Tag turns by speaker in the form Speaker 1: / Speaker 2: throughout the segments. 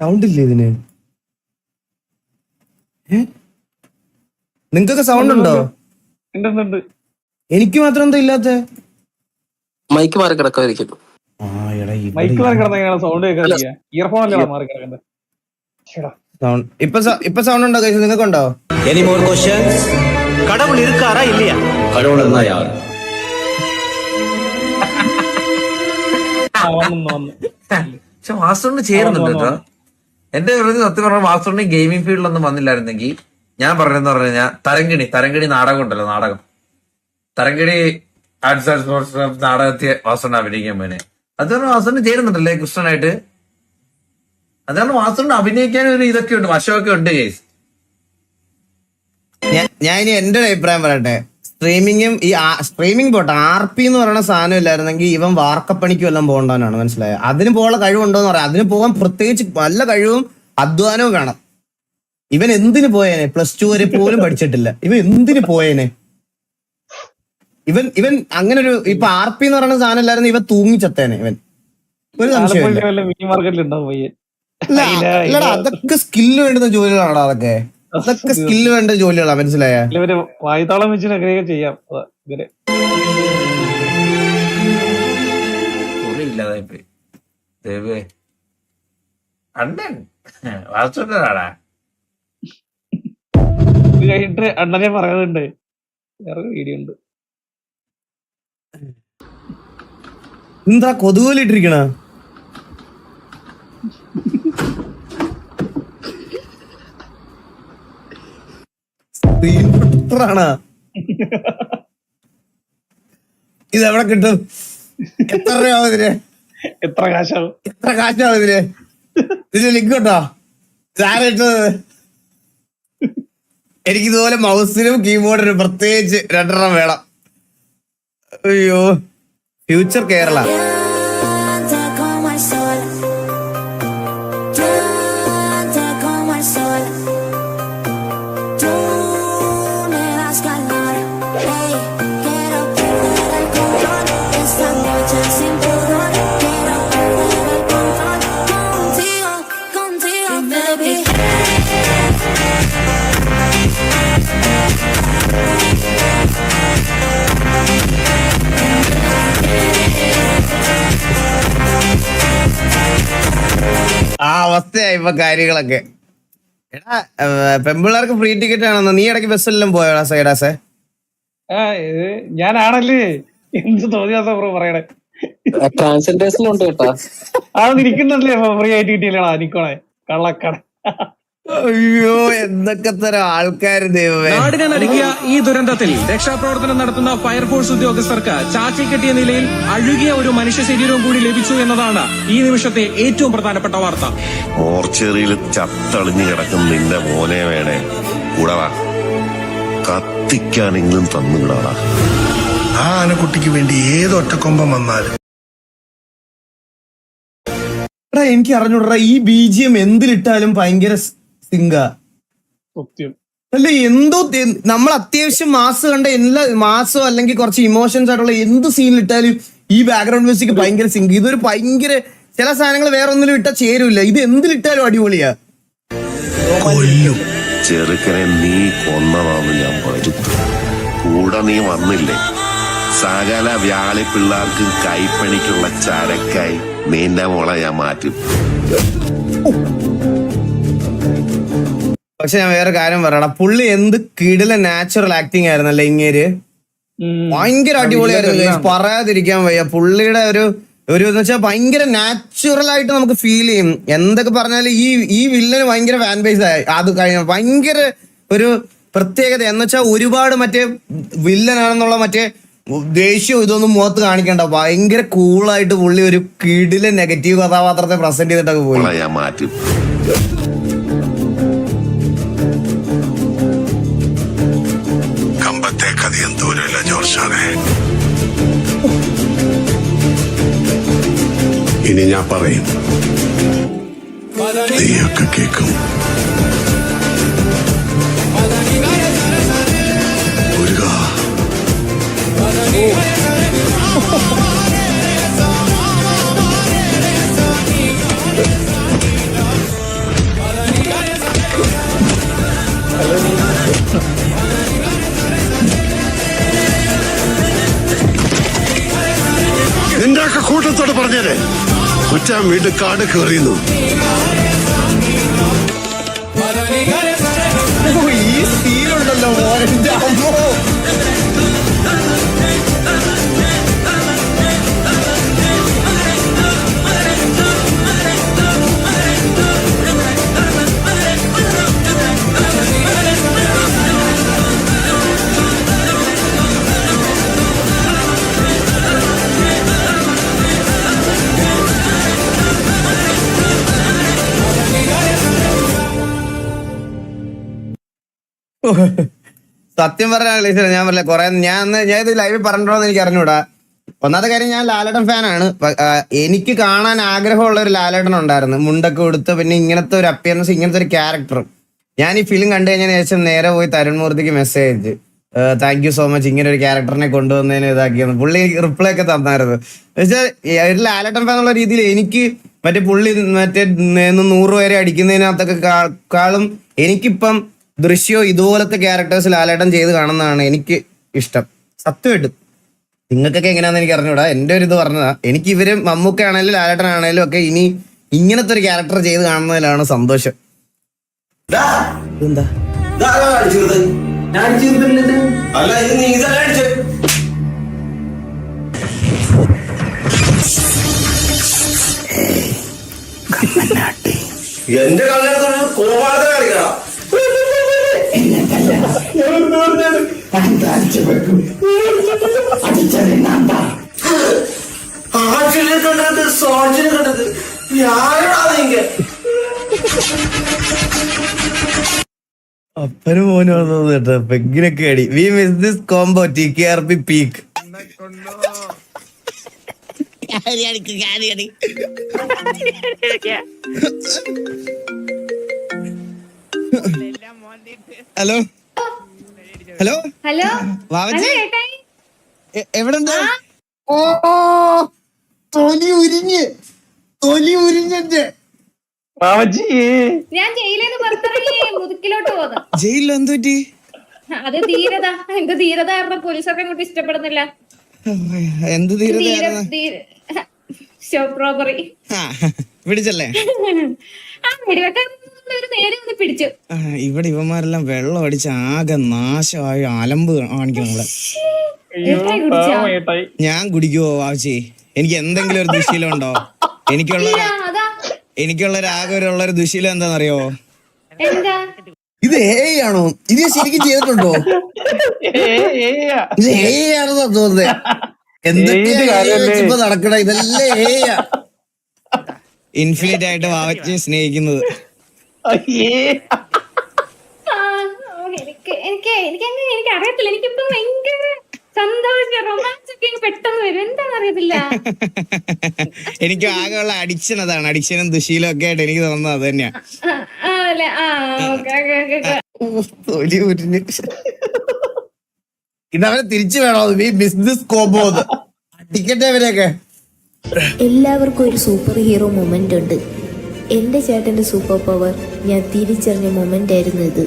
Speaker 1: Sound ഇല്ലേ ഇതിന്? നിങ്ങക്കൊക്കെ sound ഉണ്ടോ? എനിക്ക് മാത്രം എന്താ ഇല്ലാത്ത?
Speaker 2: മൈക്ക് മാറി കിടക്കായിരിക്കും.
Speaker 3: മൈക്ക് മാറി കിടന്ന സൗണ്ട് ഇയർഫോൺ അല്ലേ മാറി കിടക്കണ്ടേ?
Speaker 1: ഇപ്പൊ സൗണ്ട് ഉണ്ടോ? നിങ്ങൾക്കുണ്ടോ?
Speaker 4: Any more questions? கடவுள் இருக்காரா இல்லையா? கடவுள் இருந்தா யாரு?
Speaker 5: പക്ഷെ വാസുണ്ണി ചേരുന്നുണ്ട് കേട്ടോ. എന്റെ സത്യം പറഞ്ഞ വാസുണ്ണി ഗെയിമിംഗ് ഫീൽഡിലൊന്നും വന്നില്ലായിരുന്നെങ്കിൽ ഞാൻ പറഞ്ഞെന്ന് പറഞ്ഞു കഴിഞ്ഞാൽ തരങ്കിണി നാടകം ഉണ്ടല്ലോ, നാടകം തരങ്കിണി ആർട്സ് ആൻഡ് സ്പോർട്സ് നാടകത്തെ വാസുണ്ണ അഭിനയിക്കാൻ പോനെ. അത് പറഞ്ഞ വാസുണ്ണി ചേരുന്നുണ്ടല്ലേ കൃഷ്ണനായിട്ട്. അതാണ് വാസുണ്ണ അഭിനയിക്കാൻ ഒരു ഇതൊക്കെ ഉണ്ട്, വശമൊക്കെ ഉണ്ട് കേസ്.
Speaker 1: ഞാൻ ഇനി എന്റെ അഭിപ്രായം പറയട്ടെ. സ്ട്രീമിംഗ് പോട്ടെ, RP എന്ന് പറയുന്ന സാധനം ഇല്ലായിരുന്നെങ്കിൽ ഇവൻ വാർക്കപ്പണിക്കും എല്ലാം പോകണ്ടാനാണ്. മനസ്സിലായോ? അതിന് പോകാനുള്ള കഴിവുണ്ടോന്ന് പറയാം. അതിന് പോകാൻ പ്രത്യേകിച്ച് നല്ല കഴിവും അധ്വാനവും വേണം. ഇവൻ എന്തിനു പോയേനെ? +2 വരെ പോലും പഠിച്ചിട്ടില്ല. ഇവൻ എന്തിനു പോയേനെ? ഇവൻ അങ്ങനെ ഒരു ഇപ്പൊ RP എന്ന് പറയുന്ന സാധനം ഇല്ലായിരുന്നു ഇവൻ തൂങ്ങിച്ചത്തേനെ. ഇവൻ ഒരു സംശയമില്ല. അതൊക്കെ സ്കില്ല് വേണ്ടുന്ന ജോലികളാണ്. അതൊക്കെ സ്കില്ല് വേണ്ട ജോലികളാ. മനസ്സിലായ?
Speaker 3: വായ്ത്താളം വെച്ച് ചെയ്യാം. കഴിഞ്ഞിട്ട് അണ്ണനെ പറയുന്നുണ്ട്, വേറെ വീഡിയോ ഉണ്ട്.
Speaker 1: എന്താ കൊതുകോലിട്ടിരിക്കണ? ഇതെവിടെ കിട്ടും? എത്ര രൂപയാവും ഇതിന്?
Speaker 3: എത്ര കാശാവും
Speaker 1: ഇതിന്? ഇതിന് ലിങ്ക് ഉണ്ടോ? ഇതാരിട്ടത്? എനിക്കിതുപോലെ മൗസിനും കീബോർഡിനും പ്രത്യേകിച്ച് 2 വേണം. അയ്യോ, ഫ്യൂച്ചർ കേരള. ആ അവസ്ഥയായി ഇപ്പൊ കാര്യങ്ങളൊക്കെ. എടാ, പെമ്പിള്ളേർക്ക് ഫ്രീ ടിക്കറ്റ് ആണെന്ന് നീ ഇടയ്ക്ക് ബസ്സെല്ലാം പോയോടാ സൈഡാസേ?
Speaker 3: ഞാനാണല്ലേ എന്ത് തോന്നിയാ പറയണേ.
Speaker 2: ട്രാൻസ്ജെൻഡേഴ്സിനും ഉണ്ട് കേട്ടാ.
Speaker 3: അതൊന്നും ഇരിക്കുന്നല്ലേ ഫ്രീ ആയിട്ട് കിട്ടിയില്ലടാ നിക്കോണേ കള്ളക്കട.
Speaker 1: അയ്യോ, എന്തൊക്കെ തരം ആൾക്കാര് ദൈവമേ.
Speaker 6: നാടിനെ നടുക്കിയ ഈ ദുരന്തത്തിൽ രക്ഷാപ്രവർത്തനം നടത്തുന്ന ഫയർഫോഴ്സ് ഉദ്യോഗസ്ഥർക്ക് ചാക്കി കെട്ടിയ നിലയിൽ അഴുകിയ ഒരു മനുഷ്യ ശരീരവും കൂടി ലഭിച്ചു എന്നതാണ് ഈ നിമിഷത്തെ ഏറ്റവും പ്രധാനപ്പെട്ട വാർത്ത.
Speaker 7: മോർച്ചറിയിൽ ചത്തളിഞ്ഞു കിടക്കുന്ന നിന്റെ മോനെ വേണേ കൂടവാ കത്തിക്കാനെങ്കിലും തന്നുവിടാടാ.
Speaker 8: ആ ആനക്കുട്ടിക്ക് വേണ്ടി ഏതൊറ്റക്കൊമ്പം വന്നാലും.
Speaker 1: എനിക്ക് അറിഞ്ഞൂടാ, ഈ BGM എന്തിലിട്ടാലും ഭയങ്കര സിങ്ക അല്ലെ? എന്തോ നമ്മൾ അത്യാവശ്യം മാസ് കണ്ട എല്ലാ മാസോ അല്ലെങ്കിൽ കുറച്ച് ഇമോഷൻസ് ആയിട്ടുള്ള എന്ത് സീനിലിട്ടാലും ഈ ബാക്ക്ഗ്രൗണ്ട് മ്യൂസിക് ഭയങ്കര സിങ്ക്. ഇതൊരു ഭയങ്കര ചില സാധനങ്ങൾ വേറെ ഒന്നിലും ഇട്ടാ ചേരൂല. ഇത് എന്തിലിട്ടാലും അടിപൊളിയാ.
Speaker 7: ചെറുക്കനെ നീ കൊന്നതാന്ന് ഞാൻ വരുത്തു. കൂടെ നീ വന്നില്ലേ? സകല വ്യാളി പിള്ളേർക്ക് കൈപ്പണിക്കുള്ള ചരക്കായി നിന്റെ മോളെ ഞാൻ മാറ്റും.
Speaker 1: പക്ഷെ ഞാൻ വേറെ കാര്യം പറയണം, പുള്ളി എന്ത് കിടില നാച്ചുറൽ ആക്ടിങ് ആയിരുന്നല്ലേ ഇങ്ങേര്. ഭയങ്കര അടിപൊളിയായിരുന്നു, പറയാതിരിക്കാൻ വയ്യ. പുള്ളിയുടെ ഒരു എന്ന് വെച്ചാൽ ഭയങ്കര നാച്ചുറൽ ആയിട്ട് നമുക്ക് ഫീൽ ചെയ്യും. എന്തൊക്കെ പറഞ്ഞാലും ഈ വില്ലന് ഭയങ്കര ഫാൻ ബേസ് ആയി. അത് കഴിഞ്ഞ ഭയങ്കര ഒരു പ്രത്യേകത എന്ന് വെച്ചാൽ ഒരുപാട് മറ്റേ വില്ലനാണെന്നുള്ള മറ്റേ ദേഷ്യം ഇതൊന്നും മുഖത്ത് കാണിക്കണ്ട. ഭയങ്കര കൂളായിട്ട് പുള്ളി ഒരു കിടിലെ നെഗറ്റീവ് കഥാപാത്രത്തെ പ്രസന്റ് ചെയ്തിട്ടൊക്കെ പോയി.
Speaker 8: കമ്പത്തെ കഥയും ദൂരമില്ല ജോർജാനെ. ഇനി ഞാൻ പറയും, നീയൊക്കെ കേൾക്കും. കൊച്ചാൻ വീട്ടിൽ കാട് കയറിയുന്നു.
Speaker 1: ഈ സീനുണ്ടല്ലോ മോനെ അമ്മോ. സത്യം പറഞ്ഞ ഞാൻ പറഞ്ഞ കൊറേ ഞാൻ ഇത് ലൈവിൽ പറഞ്ഞിട്ടുണ്ടോ എനിക്ക് അറിഞ്ഞൂടാ. ഒന്നാമത്തെ കാര്യം ഞാൻ ലാലേട്ടൻ ഫാനാണ്. എനിക്ക് കാണാൻ ആഗ്രഹമുള്ള ഒരു ലാലേട്ടൻ ഉണ്ടായിരുന്നു, മുണ്ടൊക്കെ കൊടുത്ത് പിന്നെ ഇങ്ങനത്തെ ഒരു അപ്പിയറൻസ്, ഇങ്ങനത്തെ ഒരു ക്യാരക്ടറും. ഞാൻ ഈ ഫിലിം കണ്ടു കഴിഞ്ഞതിന് ശേഷം നേരെ പോയി തരുൺ മൂർത്തിക്ക് message, thank you so much ഇങ്ങനെ ഒരു ക്യാരക്ടറിനെ കൊണ്ടുവന്നതിന് ഇതാക്കിയെന്ന്. പുള്ളി റിപ്ലൈ ഒക്കെ തന്നായിരുന്നു. പക്ഷേ ഒരു ലാലേട്ടൻ ഫാൻ എന്നുള്ള രീതിയിൽ എനിക്ക് മറ്റേ പുള്ളി 100 പേരെ അടിക്കുന്നതിനകത്തൊക്കെ കാളും എനിക്കിപ്പം ദൃശ്യോ ഇതുപോലത്തെ ക്യാരക്ടേഴ്സ് ലാലേട്ടൻ ചെയ്ത് കാണുന്നതാണ് എനിക്ക് ഇഷ്ടം. സത്യമായിട്ടും നിങ്ങൾക്കൊക്കെ എങ്ങനെയാണെന്ന് എനിക്ക് അറിഞ്ഞൂടാ. എൻ്റെ ഒരു ഇത് പറഞ്ഞതാ. എനിക്ക് ഇവര് മമ്മൂക്ക ആണെങ്കിലും ലാലേട്ടൻ ആണെങ്കിലും ഒക്കെ ഇനി ഇങ്ങനത്തെ ഒരു ക്യാരക്ടർ ചെയ്ത് കാണുന്നതിലാണ് സന്തോഷം. എന്താ
Speaker 4: എന്റെ കല്യാണത്തിന് കോമാളത്തെ കാണിക്കണം. ആറ്റിനെ കണ്ടത് സോച്ചിനെ കണ്ടത് ഞാനാ നീങ്ക
Speaker 1: അപ്പനും മോനും വന്നത് കേട്ടോ. പെഗ്ഗിനൊക്കെ അടി. We miss this combo TKRP peak. Hello hello
Speaker 9: hello
Speaker 1: വാവജി എവിടെണ്ട്? ഓ തൊലി ഉരിഞ്ഞെ
Speaker 9: ഞാൻ ജയിലിന്ന് പുറത്തിറങ്ങി മുതുക്കിലോട്ട് പോന്നു.
Speaker 1: ജയിലിൽ എന്ത് പറ്റി?
Speaker 9: അത് ധീരത. എന്റെ ധീരത കാരണം പോലീസൊക്കെ അങ്ങോട്ട് ഇഷ്ടപ്പെടുന്നില്ല.
Speaker 1: എന്ത്
Speaker 9: ഷോപ്പ് റോബറി
Speaker 1: പിടിച്ചല്ലേ?
Speaker 9: ആ വെടിവെക്കാൻ നേരെ ഒന്ന് പിടിച്ചു.
Speaker 1: ഇവിടെ ഇവന്മാരെല്ലാം വെള്ളം അടിച്ച് ആകെ നാശമായി അലമ്പ് കാണിക്കും നമ്മളെ. ഞാൻ കുടിക്കുവോ ആവശ്യേ? എനിക്ക് എന്തെങ്കിലും ഒരു ദുശീലം ഉണ്ടോ? എനിക്കുള്ള ആകെയുള്ളൊരു ദുശീലം എന്താണെന്നറിയോ? ഇത് ആണോ? ഇത് ശരിക്കും ചെയ്തിട്ടുണ്ടോ? ഇത് ആണെന്നാ തോന്നുന്നത്. എന്തൊക്കെയാ നടക്കണ? ഇതെല്ലാം ഇൻഫിനിറ്റ് ആയിട്ട് വാവച്ച് സ്നേഹിക്കുന്നത്.
Speaker 9: എനിക്ക് അറിയത്തില്ല. എനിക്കിപ്പോ ഭയങ്കര സന്തോഷം, റൊമാൻസ് ഒക്കെ പെട്ടെന്ന് വരും. എന്താണെന്ന് അറിയത്തില്ല.
Speaker 1: എനിക്ക് ആകെയുള്ള അഡിക്ഷൻ അതാണ്. അഡിക്ഷനും ദുശീലും ഒക്കെ ആയിട്ട് എനിക്ക് തോന്നുന്നത് അത് തന്നെയാ. ഇതവരെ തിരിച്ചു വേണോ? ബിസിനസ് കോംബോ ടിക്കറ്റ് അവരെയൊക്കെ.
Speaker 10: എല്ലാവർക്കും ഒരു സൂപ്പർ ഹീറോ മൊമെന്റ് ഉണ്ട്. എൻ്റെ ചേട്ടൻ്റെ സൂപ്പർ പവർ ഞാൻ തിരിച്ചറിഞ്ഞ മൊമെന്റ് ആയിരുന്നു ഇത്.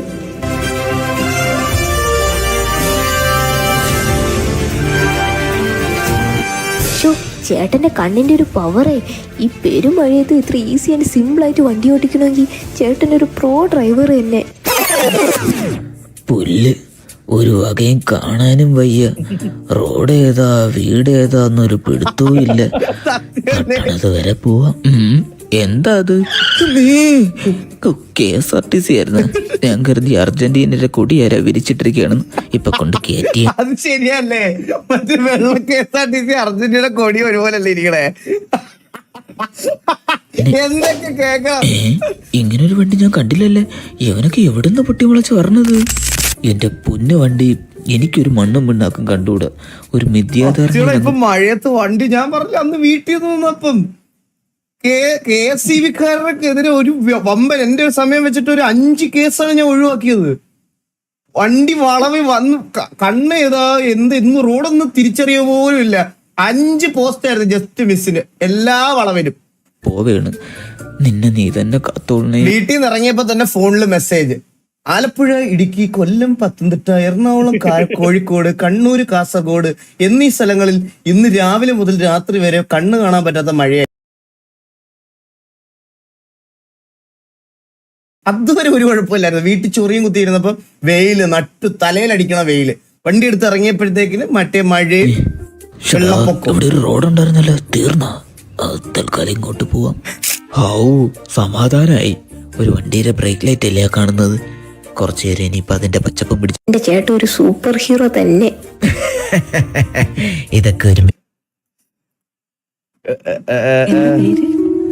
Speaker 10: ചേട്ടൻ്റെ കണ്ണിൻ്റെ ഒരു പവറേ. ഈ പെരുമഴയത്ത് ഇത്ര ഈസി ആൻഡ് സിമ്പിളായിട്ട് വണ്ടി ഓടിക്കണമെങ്കിൽ ചേട്ടനൊരു പ്രോ ഡ്രൈവർ തന്നെ.
Speaker 11: പുല്ല് ഒരു വകയും കാണാനും വയ്യ. റോഡ് ഏതാ വീട് ഏതാന്നൊരു പിടുത്തവും ഇല്ല. പട്ടണത് വരെ പോവാം. എന്താ അത്? KSRTC ആയിരുന്നു. ഞാൻ കരുതി അർജന്റീനയുടെ കൊടിയാരാ വിരിച്ചിട്ടിരിക്കുകയാണെന്ന്. ഇപ്പൊ കൊണ്ട് കയറ്റി.
Speaker 1: അത് ശരിയല്ലേ? മറ്റേ വെള്ള KSRTC അർജന്റീനയുടെ കൊടി ഒരുപോലല്ലേ ഇരിക്കണേ? എന്തൊക്കെ കേക്കാം.
Speaker 11: ഇങ്ങനൊരു വണ്ടി ഞാൻ കണ്ടില്ലല്ലേ. ഇവനൊക്കെ എവിടുന്ന് പൊട്ടി മുളച്ച് പറഞ്ഞത്? എന്റെ പൊന്നു വണ്ടി എനിക്കൊരു മണ്ണും പിണ്ണാക്കും കണ്ടുകൂടാ. ഒരു മിഥ്യാധാരണ.
Speaker 1: ഇപ്പൊ മഴയത്ത് വണ്ടി ഞാൻ പറഞ്ഞില്ല അന്ന് വീട്ടിൽ നിന്നപ്പം KSCBക്കാരനെതിരെ ഒരു വമ്പൻ എന്റെ സമയം വെച്ചിട്ട് ഒരു 5 കേസാണ് ഞാൻ ഒഴിവാക്കിയത്. വണ്ടി വളവിൽ വന്ന് കണ്ണ് ഏതാ ഇന്ന് റോഡൊന്നും തിരിച്ചറിയ പോലും ഇല്ല. 5 പോസ്റ്റായിരുന്നു ജസ്റ്റ് മിസ്സിന് എല്ലാ വളവിലും.
Speaker 11: പോവേണ് നിന്നെ നീ തന്നെ കാത്തോളണേ.
Speaker 1: വീട്ടിൽ നിന്ന് ഇറങ്ങിയപ്പോ തന്നെ ഫോണില് മെസ്സേജ്. ആലപ്പുഴ, ഇടുക്കി, കൊല്ലം, പത്തനംതിട്ട, എറണാകുളം, കോഴിക്കോട്, കണ്ണൂർ, കാസർഗോഡ് എന്നീ സ്ഥലങ്ങളിൽ ഇന്ന് രാവിലെ മുതൽ രാത്രി വരെ കണ്ണ് കാണാൻ പറ്റാത്ത മഴയായി. അതുവരെ ഒരു കുഴപ്പമില്ലായിരുന്നു. വീട്ടിൽ ചൊറിയും കുത്തിയിരുന്നപ്പോ വെയില് നട്ടു തലയിലടിക്കണ വെയില്. വണ്ടി എടുത്ത് ഇറങ്ങിയപ്പോഴത്തേക്കിന് മറ്റേ മഴയും വെള്ളപ്പൊക്കം.
Speaker 11: ഇവിടെ ഒരു റോഡ് ഉണ്ടായിരുന്നല്ലോ, തീർന്ന തൽക്കാലം ഇങ്ങോട്ട് പോവാം. ഔ സമാധാനായി. ഒരു വണ്ടിയുടെ ബ്രേക്ക് ലൈറ്റ് അല്ലേ കാണുന്നത്. കുറച്ചു നേരം ഇനിയിപ്പൊ അതിന്റെ പച്ചപ്പം പിടിച്ചു.
Speaker 10: എന്റെ ചേട്ടൻ ഒരു സൂപ്പർ ഹീറോ തന്നെ.
Speaker 11: ഇതൊക്കെ ഒരു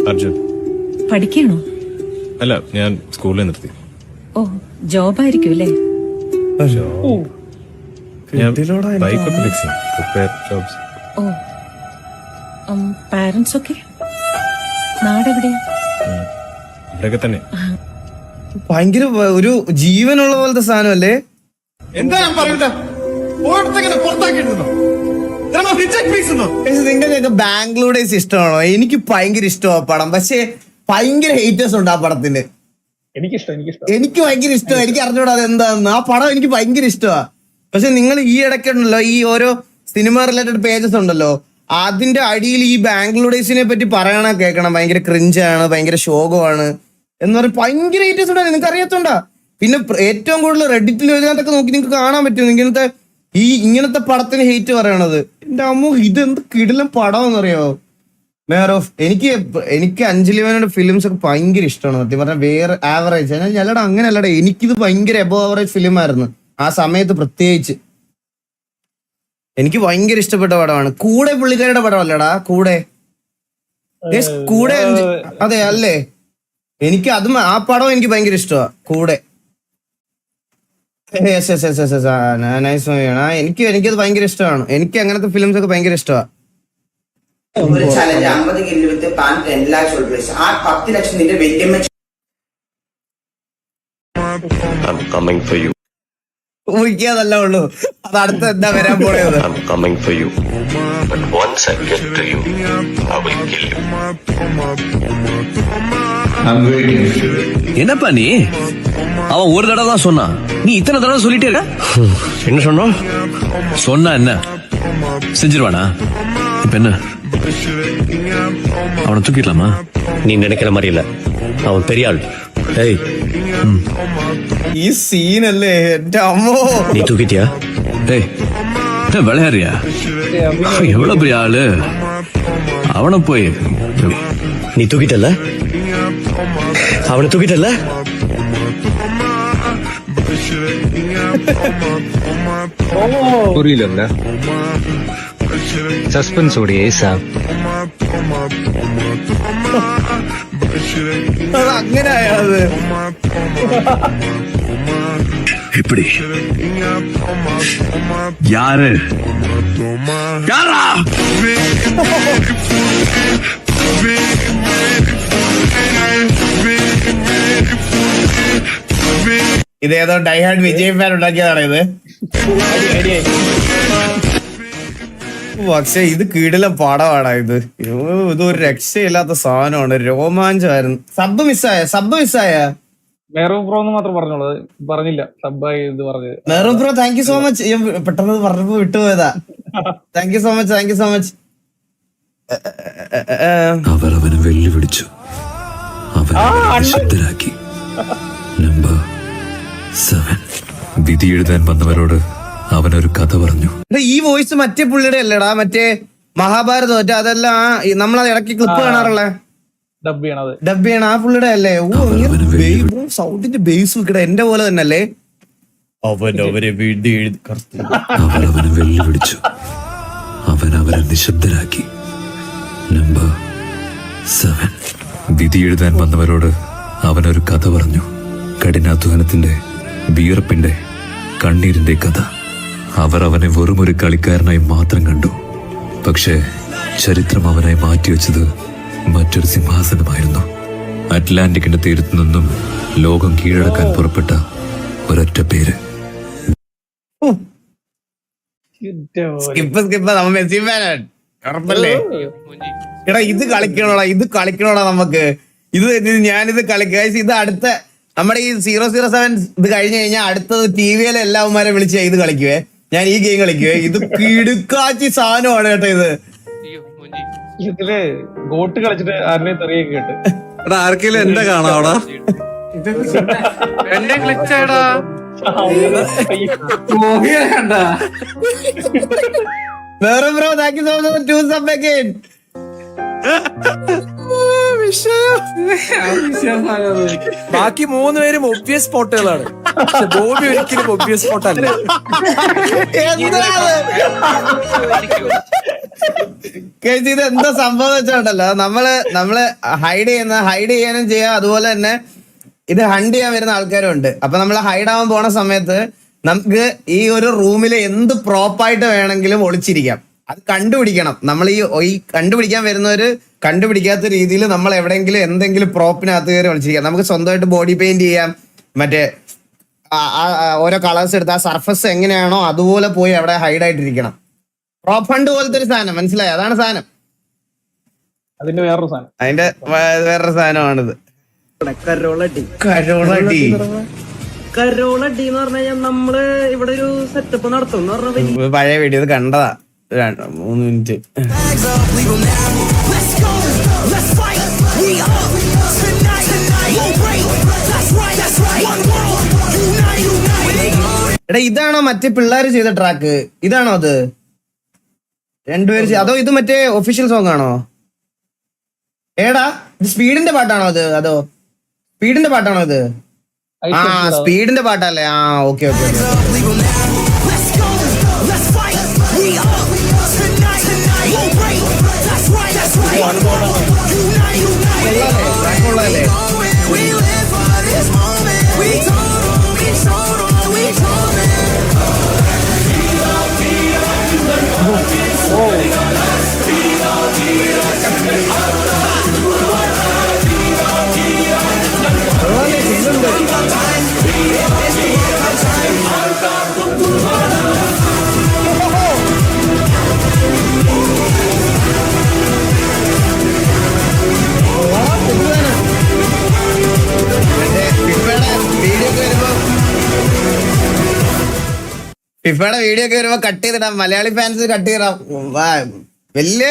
Speaker 6: അർജുൻ
Speaker 12: പഠിക്കണോ?
Speaker 6: അല്ല, ഞാൻ സ്കൂളിൽ നിർത്തി.
Speaker 12: ഓ, ജോബായിരിക്കും അല്ലേ?
Speaker 6: ഞാൻ ബൈക്കൊക്കെ ഫിക്സ് ചെയ്യും. Repair jobs.
Speaker 12: ഓ, പാരന്റ്സ് ഒക്കെ നാടെവിടെയാ?
Speaker 6: ഇവിടെയൊക്കെ തന്നെ.
Speaker 1: ഭയങ്കര ഒരു ജീവനുള്ള പോലത്തെ സാധനം അല്ലേ?
Speaker 8: എന്താ ഞാൻ പറയുന്നത്?
Speaker 1: നിങ്ങൾക്കൊക്കെ ബാംഗ്ലൂർ ഡേയ്സ് ഇഷ്ടമാണോ? എനിക്ക് ഭയങ്കര ഇഷ്ടമാണ് പടം. പക്ഷെ ഭയങ്കര ഹേറ്റേഴ്സ് ഉണ്ട് ആ പടത്തിന്. എനിക്ക് ഭയങ്കര ഇഷ്ടമാണ്. എനിക്ക് അറിഞ്ഞൂടാ അതെന്താന്ന്. ആ പടം എനിക്ക് ഭയങ്കര ഇഷ്ടമാണ്. പക്ഷെ നിങ്ങൾ ഈ ഇടയ്ക്കുണ്ടല്ലോ, ഈ ഓരോ സിനിമ റിലേറ്റഡ് പേജസ് ഉണ്ടല്ലോ, അതിന്റെ അടിയിൽ ഈ ബാംഗ്ലൂർ ഡേയ്സിനെ പറ്റി പറയണ കേൾക്കണം. ഭയങ്കര ക്രിഞ്ചാണ്, ഭയങ്കര ശോകമാണ് എന്ന് പറഞ്ഞ് ഭയങ്കര ഹേറ്റേഴ്സ് ഉണ്ടായിരുന്നു. നിങ്ങൾക്ക് അറിയാത്തോണ്ടാ. പിന്നെ ഏറ്റവും കൂടുതൽ റെഡിറ്റിൽ ഇതിനകത്തൊക്കെ നോക്കി നിങ്ങൾക്ക് കാണാൻ പറ്റും ഇങ്ങനത്തെ പടത്തിന് ഹേറ്റ് പറയണത്. എന്റെ അമ്മ, ഇതെന്ത് കിടിലം പടം എന്നറിയോ? മേയർ ഓഫ് എനിക്ക് അഞ്ജലി മേനോന്റെ ഫിലിംസ് ഒക്കെ ഭയങ്കര ഇഷ്ടമാണ് സത്യം പറഞ്ഞാൽ. വേറെ ആവറേജ് അല്ലടാ, അങ്ങനെ അല്ലടാ. എനിക്കിത് ഭയങ്കര എബോ ആവറേജ് ഫിലിം ആയിരുന്നു ആ സമയത്ത്. പ്രത്യേകിച്ച് എനിക്ക് ഭയങ്കര ഇഷ്ടപ്പെട്ട പടമാണ്. കൂടെ പുള്ളിക്കാരുടെ പടം അല്ലടാ, കൂടെ അതെ അല്ലേ? എനിക്ക് അതും ആ പടം എനിക്ക് ഭയങ്കര ഇഷ്ടമാണ്. കൂടെ നൈസ് മൂവിയാണ്. എനിക്കത് ഭയങ്കര ഇഷ്ടമാണ്. എനിക്ക് അങ്ങനത്തെ ഫിലിംസ് ഒക്കെ ഭയങ്കര ഇഷ്ടമാണ്.
Speaker 13: ഒരു ചലഞ്ച് 50 കിലോ വിത്ത് പാൻ 10 lakhs ഉൾപ്രൈസ്. ആ 10 ലക്ഷം നിന്റെ വെല്ലുമ്മ
Speaker 1: ഊഹിക്കാതല്ല ഉള്ളൂ. അത് അടുത്ത് എന്താ വരാൻ പോണത്?
Speaker 4: என்னப்பா நீ? அவன் ஒரு தடவை தான் சொன்னான், நீ இத்தனை தடவை சொல்லிட்டே இருக்க. என்ன சொன்னோம்? சொன்னா என்ன செஞ்சிருவானா? இப்ப என்ன, அவனை தூக்கிடலாமா? நீ நினைக்கிற மாதிரி இல்ல, அவன் பெரிய ஆள்.
Speaker 1: ഈ സീനല്ലേ എന്റെ അമ്മോ.
Speaker 4: நீ தூக்கிட்டியா? டேய், என்ன விளையாடுறியா? எவ்வளவு பெரிய ஆளு அவனை போய். நீ தூக்கிட்டல, அவனை தூக்கிட்டல.
Speaker 6: புரியல. சஸ்பென்ஸ் உடைய
Speaker 1: അങ്ങനെ ആയത്.
Speaker 4: இப்படி யாரு யாரா?
Speaker 1: ഇതേതോ ഡൈഹാർഡ് വിജയ് ഫാൻ ഉണ്ടാക്കിയതാണ് ഇത്. പക്ഷെ ഇത് കിടിലം പടമാണ് ഇത്. ഇതൊരു രക്ഷയില്ലാത്ത സാധനമാണ്. രോമാഞ്ചമായിരുന്നു. സബ് മിസ്സായ
Speaker 3: മെഹറൂബ് ബ്രോ എന്ന് മാത്രം പറഞ്ഞില്ല. സബ്ബായി ഇത് പറഞ്ഞത്.
Speaker 1: Meharoob bro, thank you so much. പെട്ടെന്ന് പറഞ്ഞപ്പോ വിട്ടുപോയതാ. Thank you so much.
Speaker 8: അവർ അവനെ വെല്ലുവിളിച്ചു, അവനെ ശബ്ദരാക്കി. നമ്പർ 7. വിധി എഴുതാൻ വന്നവരോട് അവനൊരു കഥ പറഞ്ഞു.
Speaker 1: ഈ വോയിസ് മറ്റേ പുള്ളിയുടെ അല്ലടാ, മറ്റേ മഹാഭാരതം മറ്റേ അതെല്ലാം നമ്മളത് ഇടയ്ക്ക് ക്ലിപ്പ് കാണാറുള്ള
Speaker 3: ഡബ്
Speaker 1: ചെയ്യണ ആ പുള്ളിയുടെ അല്ലേ? സൗണ്ടിന്റെ ബേസ് വെക്കട എന്റെ പോലെ തന്നെ അല്ലേ?
Speaker 8: അവർ അവനെ വെല്ലുവിളിച്ചു, അവൻ അവരെ നിശബ്ദരാക്കി. നമ്പർ 7. വിധി എഴുതാൻ വന്നവരോട് അവനൊരു കഥ പറഞ്ഞു. കഠിനാധ്വാനത്തിന്റെ, വിയർപ്പിന്റെ, കണ്ണീരിന്റെ കഥ. അവർ അവനെ വെറുമൊരു കളിക്കാരനായി മാത്രം കണ്ടു. പക്ഷേ ചരിത്രം അവനായി മാറ്റിവെച്ചത് മറ്റൊരു സിംഹാസനമായിരുന്നു. അറ്റ്ലാന്റിക്കിന്റെ തീരത്തു നിന്നും ലോകം കീഴടക്കാൻ പുറപ്പെട്ട ഒരൊറ്റ പേര്.
Speaker 1: എടാ ഇത് കളിക്കണോടാ നമുക്ക്. ഞാനിത് കളിക്കുക. ഇത് അടുത്ത നമ്മുടെ ഈ 007 ഇത് കഴിഞ്ഞു കഴിഞ്ഞാൽ അടുത്തത് ടിവിയിലെ എല്ലാവന്മാരെ വിളിച്ച് ഇത് കളിക്കുവേ. ഞാൻ ഈ ഗെയിം കളിക്കുവേ. ഇത് കിടുക്കാച്ചി സാധനമാണ് കേട്ടോ.
Speaker 3: ഇതില് ഗോട്ട് കളിച്ചിട്ട് ആരുടെയും തെറിയൊക്കെ കേട്ട്.
Speaker 5: ആർക്കെങ്കിലും എന്റെ കാണാം അവിടെ. എന്റെ ഗ്ലിച്ചാടാ
Speaker 1: വേറെ bro thank you so much 2 sub again.
Speaker 6: ബാക്കി 3 പേരും ഒബ്വിയസ് സ്പോട്ടുകളാണ്. പക്ഷെ ബോബി ഒരിക്കലും ഒബ്വിയസ് സ്പോട്ട് അല്ല.
Speaker 1: ഇത് എന്താ സംഭവം വെച്ചോണ്ടല്ലോ, നമ്മള് ഹൈഡ് ചെയ്യാനും ചെയ്യാം. അതുപോലെ തന്നെ ഇത് ഹണ്ട് ചെയ്യാൻ വരുന്ന ആൾക്കാരും ഉണ്ട്. അപ്പൊ നമ്മൾ ഹൈഡ് ആവാൻ പോണ സമയത്ത് നമുക്ക് ഈ ഒരു റൂമിൽ എന്ത് പ്രോപ്പായിട്ട് വേണമെങ്കിലും ഒളിച്ചിരിക്കാം. അത് കണ്ടുപിടിക്കണം. നമ്മൾ ഈ കണ്ടുപിടിക്കാൻ വരുന്നവര് കണ്ടുപിടിക്കാത്ത രീതിയിൽ നമ്മൾ എവിടെയെങ്കിലും എന്തെങ്കിലും പ്രോപ്പിനകത്ത് കയറി ഒളിച്ചിരിക്കാം. നമുക്ക് സ്വന്തമായിട്ട് ബോഡി പെയിന്റ് ചെയ്യാം. മറ്റേ ഓരോ കളേഴ്സ് എടുത്ത് ആ സർഫസ് എങ്ങനെയാണോ അതുപോലെ പോയി അവിടെ ഹൈഡ് ആയിട്ടിരിക്കണം. പ്രോപ്പ് ഫണ്ട് പോലത്തെ ഒരു സാധനം, മനസ്സിലായി? അതാണ് സാധനം.
Speaker 3: അതിന്റെ വേറൊരു സാധനം.
Speaker 1: അതിന്റെ വേറൊരു സാധനമാണിത്. കരോളടി
Speaker 3: എന്ന് പറഞ്ഞാൽ നമ്മള് ഇവിടെ ഒരു സെറ്റപ്പ് നടത്തും എന്ന് പറഞ്ഞ
Speaker 1: പഴയ വീഡിയോ കണ്ടതാ. 3 മിനിറ്റ്. എടാ ഇതാണോ മറ്റേ പിള്ളേര് ചെയ്ത ട്രാക്ക്? ഇതാണോ അത്? രണ്ടുപേര് അതോ ഇത് മറ്റേ ഒഫീഷ്യൽ സോങ് ആണോ? ഏടാ ഇത് സ്പീഡിന്റെ പാട്ടാണോ അത്? അതോ സ്പീഡിന്റെ പാട്ടാണോ ഇത്? ആ സ്പീഡിന്റെ പാട്ടല്ലേ? ആ ഓക്കെ ഓക്കെ. ഫിഫയുടെ വീഡിയോ ഒക്കെ വരുമ്പോ കട്ട് ചെയ്തിടാം. മലയാളി ഫാൻസ് കട്ട് ചെയ്തിടാം. വലിയ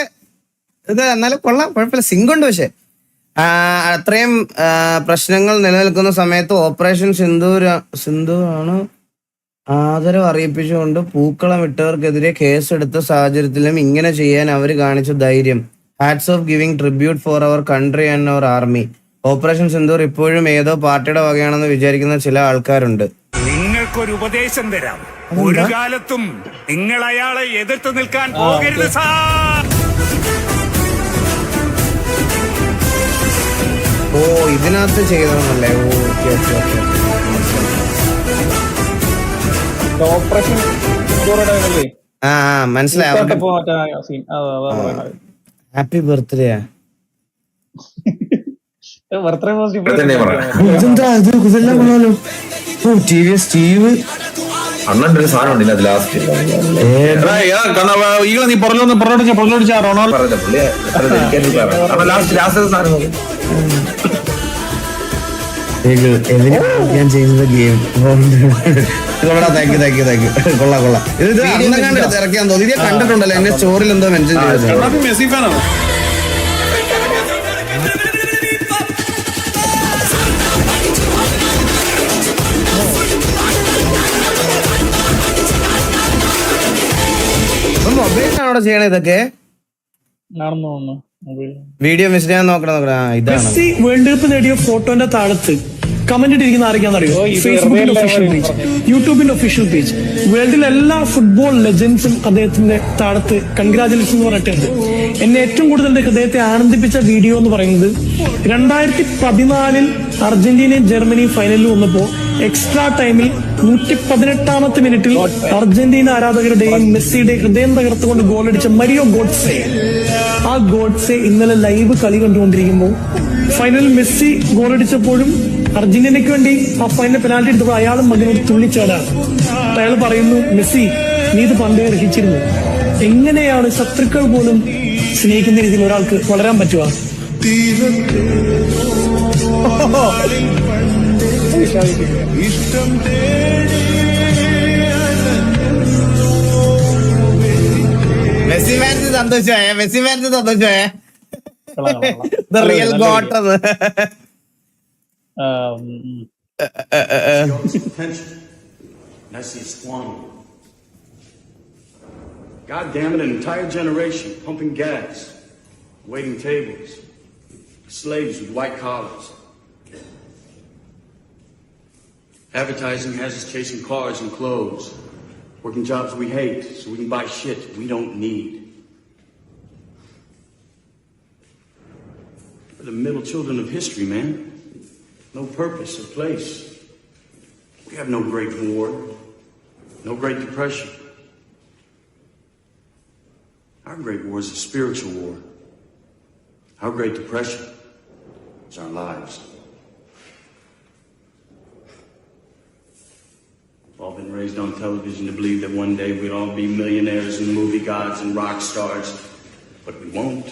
Speaker 1: ഇത് എന്നാലും കൊള്ളാം, കുഴപ്പമില്ല. സിങ്കുണ്ട്. പക്ഷെ അത്രയും പ്രശ്നങ്ങൾ നിലനിൽക്കുന്ന സമയത്ത് ഓപ്പറേഷൻ സിന്ദൂർ ആണ് ആദരവ് അറിയിപ്പിച്ചുകൊണ്ട് പൂക്കളം ഇട്ടവർക്കെതിരെ കേസെടുത്ത സാഹചര്യത്തിലും ഇങ്ങനെ ചെയ്യാൻ അവർ കാണിച്ച ധൈര്യം. Hats off giving tribute for our country and our army. Operation Sindoor ഇപ്പോഴും ഏതോ പാർട്ടിയുടെ വകയാണെന്ന് വിചാരിക്കുന്ന ചില ആൾക്കാരുണ്ട്.
Speaker 6: നിങ്ങൾക്കൊരു ഉപദേശം തരാം. ഒരു കാലത്തും നിങ്ങൾ അയാളെ എതിർത്ത് നിൽക്കാൻ പോകരുത് സാർ.
Speaker 1: ഓ ഇതിനകത്ത് ചെയ്തതെന്നല്ലേ? Okay okay okay.
Speaker 3: ഓപ്പറേഷൻ
Speaker 1: ആ മനസ്സിലായി. Happy birthday.
Speaker 3: ബർത്ത്ഡേ പോസ്റ്റ്
Speaker 1: ഇതെന്താ ഇത്? ഇതെല്ലാം കൊള്ളാലോ. ഓ സ്റ്റീവ്
Speaker 5: അണ്ണന്റെ ഒരു സാധനം ഉണ്ടല്ലോ അത് ലാസ്റ്റ്
Speaker 6: ഈകളെ നീ പുറലോടിച്ച റൊണാൾഡോ
Speaker 1: ഞാൻ ചെയ്യുന്നത് ഗെയിം. Thank you. കൊള്ളാം. ഇത് ഇറക്കിയാൻ തോന്നി. ഇത് കണ്ടിട്ടുണ്ടല്ലോ എന്റെ സ്റ്റോറിൽ എന്തോ മെൻഷൻ ചെയ്തത്.
Speaker 6: മെസ്സി ഫാനാണ്.
Speaker 1: മൊബൈലിനാണോ ചെയ്യണ ഇതൊക്കെ? വീഡിയോ മിസ് ചെയ്യാൻ നോക്കണം. ഇതാണ്
Speaker 6: വേൾഡ് കപ്പ് നേടിയ ഫോട്ടോന്റെ താഴത്ത് കമന്റ് ഇട്ടിരിക്കുന്ന ആരൊക്കെയാണെന്നറിയോ? ഫേസ്ബുക്കിന്റെ ഒഫീഷ്യൽ പേജ്, യൂട്യൂബിന്റെ ഒഫീഷ്യൽ പേജ്. വേൾഡിലെ എല്ലാ ഫുട്ബോൾ ലെജൻഡ്സും അദ്ദേഹത്തിന്റെ താഴത്ത് കൺഗ്രാജുലേഷൻ എന്ന് പറഞ്ഞിട്ടുണ്ട്. എന്നെ ഏറ്റവും കൂടുതൽ എന്റെ ഹൃദയത്തെ ആനന്ദിപ്പിച്ച വീഡിയോ എന്ന് പറയുന്നത് 2014 അർജന്റീനയും ജർമ്മനിയും ഫൈനലിൽ വന്നപ്പോ എക്സ്ട്രാ ടൈമിൽ 118ാമത്തെ മിനിറ്റിൽ അർജന്റീന ആരാധകരുടെയും മെസ്സിയുടെയും ഹൃദയം തകർത്തുകൊണ്ട് ഗോളടിച്ച മരിയോ ഗോഡ്സെ. ആ ഗോഡ്സെ ഇന്നലെ ലൈവ് കളി കണ്ടുകൊണ്ടിരിക്കുമ്പോൾ ഫൈനലിൽ മെസ്സി ഗോളടിച്ചപ്പോഴും അർജന്റീനയ്ക്ക് വേണ്ടി ആ ഫൈനൽ പെനാൽറ്റി എടുത്തപ്പോൾ അയാളും മകനോട് തുള്ളിച്ചാടാണ്. അയാൾ പറയുന്നു, മെസ്സി നീ ഇത് പണ്ടേ അർഹിച്ചിരുന്നു. എങ്ങനെയാണ് ശത്രുക്കൾ പോലും സ്നേഹിക്കുന്ന രീതിയിൽ ഒരാൾക്ക് വളരാൻ പറ്റുക?
Speaker 1: മെസ്സി ഫാൻസ് സന്തോഷമായ real goat.
Speaker 6: God damn it, an entire generation pumping gas, waiting tables, slaves with white collars. Advertising has us chasing cars and clothes, working jobs we hate so we can buy shit we don't need. We're the middle children of history, man. No purpose or place. We have no Great War, no Great Depression. Our Great War is a spiritual war. Our Great Depression is our lives. We've all been raised on television to believe that one day we'd all be millionaires and movie gods and rock stars, but we won't.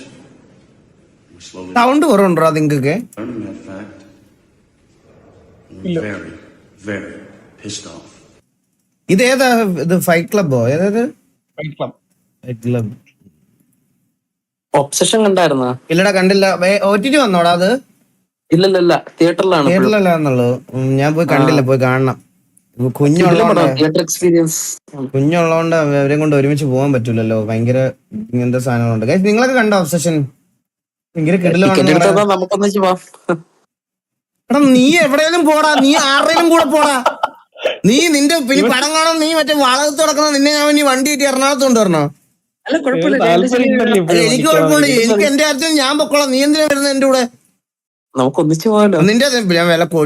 Speaker 6: We're slowly
Speaker 1: sound കുറവുണ്ടോ നിങ്ങൾക്ക്?
Speaker 6: learning that fact. I'm very, very pissed off.
Speaker 1: ഇതേതാ ഇത്? Fight ക്ലബോ? ഏതായത്?
Speaker 3: Fight club.
Speaker 1: Fight club
Speaker 2: obsession കണ്ടായിരുന്നാ?
Speaker 1: ഇല്ലടാ, കണ്ടില്ല. OTT വന്നോടാ അത്?
Speaker 2: ഇല്ലല്ല, തിയേറ്ററിലാണ്.
Speaker 1: തിയേറ്ററിലല്ലാന്നുള്ളൂ. ഞാൻ പോയി കണ്ടില്ല, പോയി കാണണം.
Speaker 2: Theatre experience.
Speaker 1: കുഞ്ഞുള്ളതുകൊണ്ട് അവരെ കൊണ്ട് ഒരുമിച്ച് പോകാൻ പറ്റൂലല്ലോ. ഭയങ്കര ഇങ്ങനത്തെ സാധനങ്ങളുണ്ട്. നിങ്ങളൊക്കെ കണ്ടോ ഒബ്സഷൻ? ഭയങ്കര കിടിലമാണ്.
Speaker 2: നമുക്കൊന്നിച്ച് പോവാം.
Speaker 1: എടാ നീ എവിടെയെങ്കിലും പോടാ, നീ ആരുടെയും കൂടെ പോടാ. നീ നിന്റെ പിന്നെ പടം കാണാൻ നീ മറ്റേ വളകത്ത് കിടക്കണം. നിന്നെ ഞാൻ ഇനി വണ്ടി കിട്ടി എറണാകുളത്ത് കൊണ്ടുവരണോ? എനിക്ക് കുഴപ്പമില്ല, എനിക്ക് എന്റെ കാര്യത്തിൽ ഞാൻ പൊക്കോളാം. നീ എന്തിനാ വരുന്നത് എന്റെ കൂടെ?
Speaker 2: നമുക്കൊന്നിച്ച് പോകാലോ.
Speaker 1: നിന്റെ ഞാൻ വില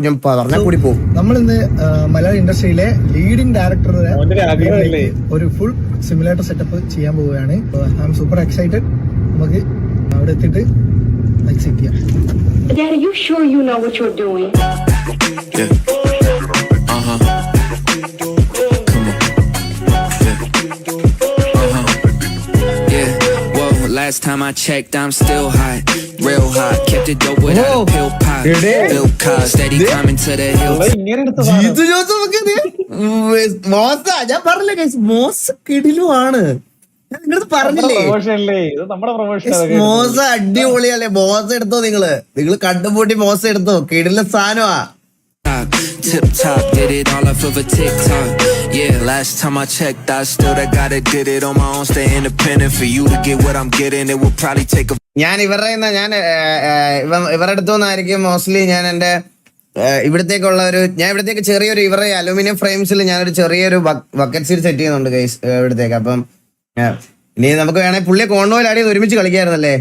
Speaker 1: ഞാൻ പറഞ്ഞാൽ കൂടി പോകും.
Speaker 6: നമ്മളിന്ന് മലയാള ഇൻഡസ്ട്രിയിലെ ലീഡിംഗ് ഡയറക്ടറുടെ ഒരു ഫുൾ സിമുലേറ്റർ സെറ്റപ്പ് ചെയ്യാൻ പോവുകയാണ്. I am super excited. നമുക്ക് അവിടെ എത്തിയിട്ട് എക്സിറ്റ് ചെയ്യാം.
Speaker 10: Daddy, you sure you know what you're doing?
Speaker 11: Last time I checked, I'm still hot, real hot. Kept it dope without a pill pop. Bill Cosby, steady climbing to the hills.
Speaker 1: Jeethu Joseph ഞാൻ പറഞ്ഞില്ലേ മോശം കിടിലുമാണ്. ഞാൻ നിങ്ങളത് പറഞ്ഞില്ലേ?
Speaker 3: ഇത് നമ്മുടെ promotion.
Speaker 1: മോശ അടിപൊളിയല്ലേ? മോശം എടുത്തോ നിങ്ങൾ കണ്ടുപൂട്ടി മോശം എടുത്തോ. കിടില സാധനമാ.
Speaker 11: Tip top, did it all off of a TikTok. Yeah, last time I checked, I still that guy that did it on my own. Stay independent. For you to get what I'm getting, it will probably take a.
Speaker 1: ഞാൻ ഇവരുടെ അടുത്തുനിന്നായിരിക്കും mostly ഞാൻ എന്റെ ഇവിടത്തേക്കുള്ള ഞാൻ ഇവിടത്തേക്ക് ചെറിയൊരു ഇവരുടെ aluminium ഫ്രെയിംസിൽ ഞാനൊരു ചെറിയൊരു ബക്കറ്റ് സീറ്റ് സെറ്റ് ചെയ്യുന്നുണ്ട് ഗൈസ് ഇവിടത്തേക്ക്. അപ്പം ഇനി നമുക്ക് വേണേ പുള്ളിയെ കോൺവോയിലാടി ഒരുമിച്ച് കളിക്കായിരുന്നല്ലേ?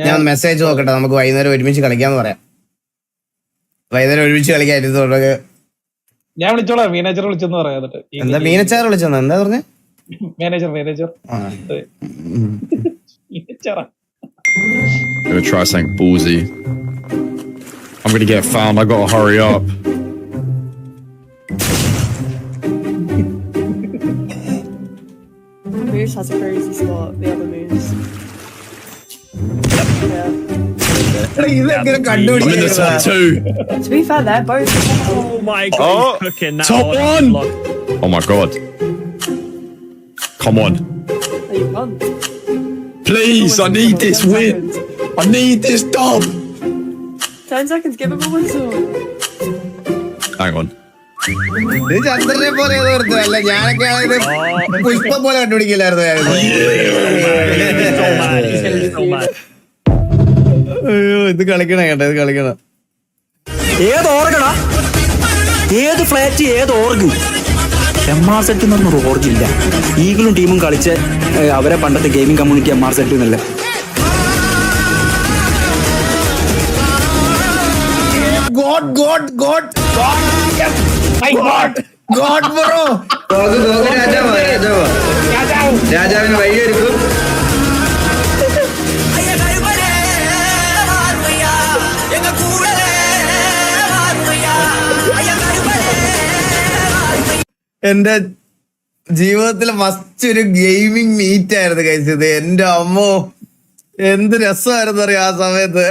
Speaker 1: ഞാൻ മെസ്സേജ് നോക്കട്ടെ. നമുക്ക് വൈകുന്നേരം ഒരുമിച്ച് കളിക്കാന്ന് പറയാം. വൈകുന്നേരം ഒരുമിച്ച് കളിക്കായിരുന്നു.
Speaker 3: ഞാൻ വിളിച്ചോളാം. മാനേജർ വിളിച്ചെന്ന് പറയാം.
Speaker 1: എന്താ മീനച്ചാർ വിളിച്ചെന്നാ? എന്താ പറഞ്ഞേ?
Speaker 3: Manager
Speaker 8: I'm gonna try something ballsy. I'm gonna get found. I gotta hurry up.
Speaker 12: Moose has a crazy spot. The other Moose.
Speaker 1: ഇതെങ്ങനെ
Speaker 8: I'm in this one too.
Speaker 12: To be fair, they're both.
Speaker 4: Oh my god, he's cooking now.
Speaker 8: Top one! Oh my god. Come on.
Speaker 12: You won.
Speaker 8: Please, I need this win. I need this dub.
Speaker 12: 10 seconds, give him a whistle.
Speaker 8: Hang on.
Speaker 1: ഇത് ചന്ദ്രനെ പോലെ അല്ല. ഞാനൊക്കെ ആണെങ്കിൽ പുഷ്പം പോലെ കണ്ടുപിടിക്കില്ലായിരുന്നു. അയ്യോ ഇത് കളിക്കണം കേട്ടോ, ഇത് കളിക്കണം.
Speaker 11: ഏത് ഓർഗടാ? ഏത് ഫ്ലാറ്റ്? ഏത് ഓർഗ്? MR സെറ്റ് എന്നൊന്നും ഓർഗില്ല. ഈഗിളും ടീമും കളിച്ച് അവരെ പണ്ടത്തെ ഗെയിമിംഗ് കമ്മ്യൂണിറ്റി MR സെറ്റ് എന്നല്ല.
Speaker 1: രാജാവിന് വഴിയൊരുക്കും. എന്റെ ജീവിതത്തിലെ ഫസ്റ്റ് ഒരു ഗെയിമിംഗ് മീറ്റ് ആയിരുന്നു കഴിച്ചത്. എന്റെ അമ്മോ എന്ത് രസമായിരുന്നു അറിയാം ആ സമയത്ത്.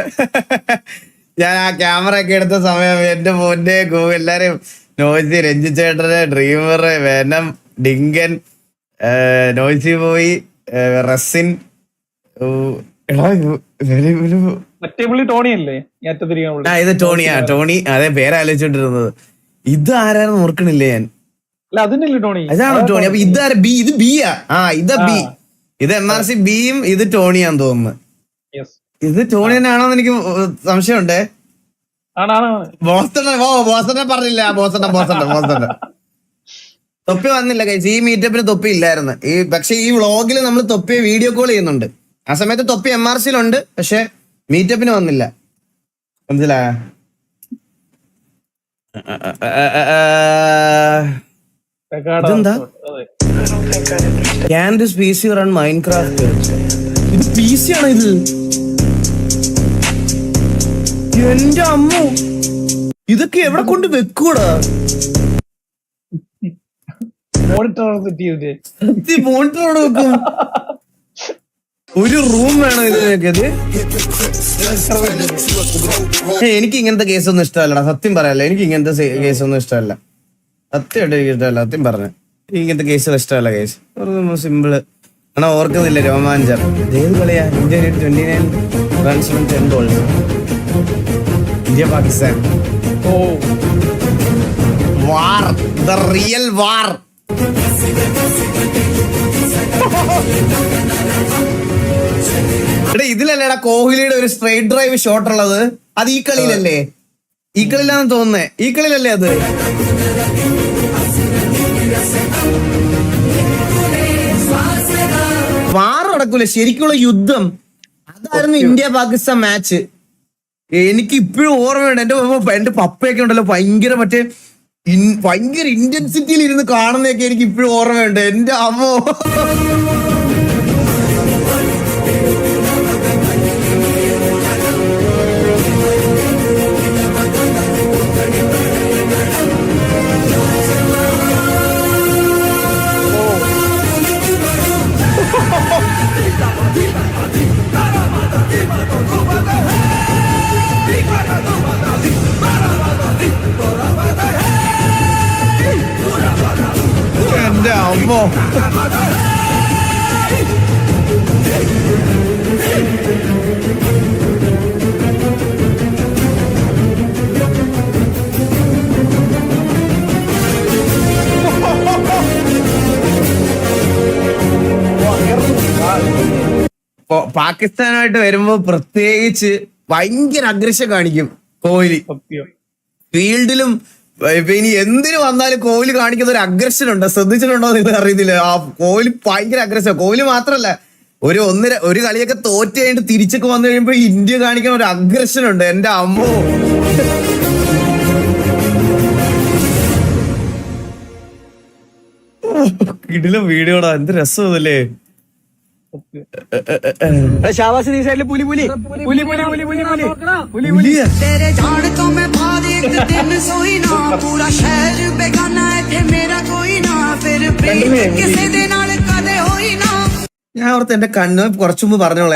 Speaker 1: ഞാൻ ആ ക്യാമറ ഒക്കെ എടുത്ത സമയം എന്റെ മോന്റെ എല്ലാരും നോയ്സി, രഞ്ജിച്ചേട്ടന്, dreamer, venom, Dinkan, noisy boy, Rasin,
Speaker 3: മറ്റേ പുള്ളി ടോണി അല്ലേ ഏറ്റത്തിരിക്കുന്ന പുള്ളി?
Speaker 1: ഇത് ടോണി അതെ പേരാലോചിച്ചോണ്ടിരുന്നത്. ഇത് ആരായിരുന്നു ഓർക്കണില്ലേ ഞാൻ.
Speaker 3: അല്ല അതിനല്ലേ ടോണി?
Speaker 1: അതാണോ ടോണി? അപ്പൊ ഇതാര ബി? ഇത് ബിയാ? ഇതാ ബി. ഇത് MRC ബിയും ഇത് ടോണിയാന്ന് തോന്നുന്നു. ഇത് ടോണി തന്നെയാണോന്ന് എനിക്ക് സംശയമുണ്ടേ. ബോസ്റ്റനെ പറഞ്ഞില്ല. ബോസ്റ്റന്റെ തൊപ്പി വന്നില്ല കൈസ്. ഈ മീറ്റപ്പിന് തൊപ്പി ഇല്ലായിരുന്നു. പക്ഷെ ഈ വ്ളോഗിൽ നമ്മൾ തൊപ്പിയെ വീഡിയോ കോൾ ചെയ്യുന്നുണ്ട്. ആ സമയത്ത് തൊപ്പി MRCയിലുണ്ട്, പക്ഷെ മീറ്റപ്പിന് വന്നില്ല. മനസ്സിലായ? ഇതെന്താ? Can this PC run Minecraft? ഇത് PC ആണോ ഇത്? എന്റെ അമ്മോ, ഇതൊക്കെ എവിടെ കൊണ്ട് വെക്കൂടാ?
Speaker 3: മോണിറ്റർ
Speaker 1: വെക്കും. ഒരു റൂം വേണം ഇതിനൊക്കെ. എനിക്ക് ഇങ്ങനത്തെ കേസൊന്നും ഇഷ്ടമല്ലടാ, സത്യം പറയാല്ല. എനിക്ക് ഇങ്ങനത്തെ കേസൊന്നും ഇഷ്ടമല്ല, സത്യമായിട്ട് എനിക്ക് ഇഷ്ടമല്ല. സത്യം പറഞ്ഞ ഇങ്ങനത്തെ കേസുകൾ ഇഷ്ടമല്ല. കേസ് സിമ്പിള് ആണോ? ഓർക്കുന്നില്ല രോമാഞ്ചം. ഏത് കളിയാ? India 29 runs from 10 balls. India Pakistan war, the real war. ഇതിലല്ലേടാ കോഹ്ലിയുടെ ഒരു സ്ട്രൈറ്റ് ഡ്രൈവ് ഷോട്ട് ഉള്ളത്? അത് ഈ കളിയിലല്ലേ? ഈ കളിയിലാന്ന് തോന്നുന്നേ. ഈ കളിയിലല്ലേ അത്? വാർ നടക്കൂല, ശരിക്കുള്ള യുദ്ധം. അതായിരുന്നു ഇന്ത്യ പാകിസ്ഥാൻ മാച്ച്. എനിക്ക് ഇപ്പോഴും ഓർമ്മയുണ്ട്. എന്റെ പപ്പയൊക്കെ ഉണ്ടല്ലോ ഭയങ്കര ഭയങ്കര ഇന്റൻസിറ്റിയിൽ ഇരുന്ന് കാണുന്നതൊക്കെ എനിക്ക് ഇപ്പോഴും ഓർമ്മയുണ്ട്. എന്റെ അമ്മോ, എന്റെ അമ്മോ. പാകിസ്ഥാനായിട്ട് വരുമ്പോ പ്രത്യേകിച്ച് ഭയങ്കര അഗ്രഷൻ കാണിക്കും കോഹ്ലി. ഫീൽഡിലും ഇനി എന്തിനു വന്നാലും കോഹ്ലി കാണിക്കുന്ന ഒരു അഗ്രഷൻ ഉണ്ട്. ശ്രദ്ധിച്ചിട്ടുണ്ടോ നിങ്ങൾ? അറിയത്തില്ല. കോഹ്ലി ഭയങ്കര അഗ്രഷൻ. കോഹ്ലി മാത്രല്ല, ഒരു കളിയൊക്കെ തോറ്റ് കഴിഞ്ഞിട്ട് തിരിച്ചൊക്കെ വന്നു കഴിയുമ്പോ ഇന്ത്യ കാണിക്കുന്ന ഒരു അഗ്രഷൻ ഉണ്ട്. എന്റെ അമ്മോ, കിടിലം വീഡിയോടാ. എന്ത് രസമല്ലേ? ഞാൻ ഓർത്ത് എന്റെ കണ്ണ് കുറച്ചു മുമ്പ് പറഞ്ഞോളൂ,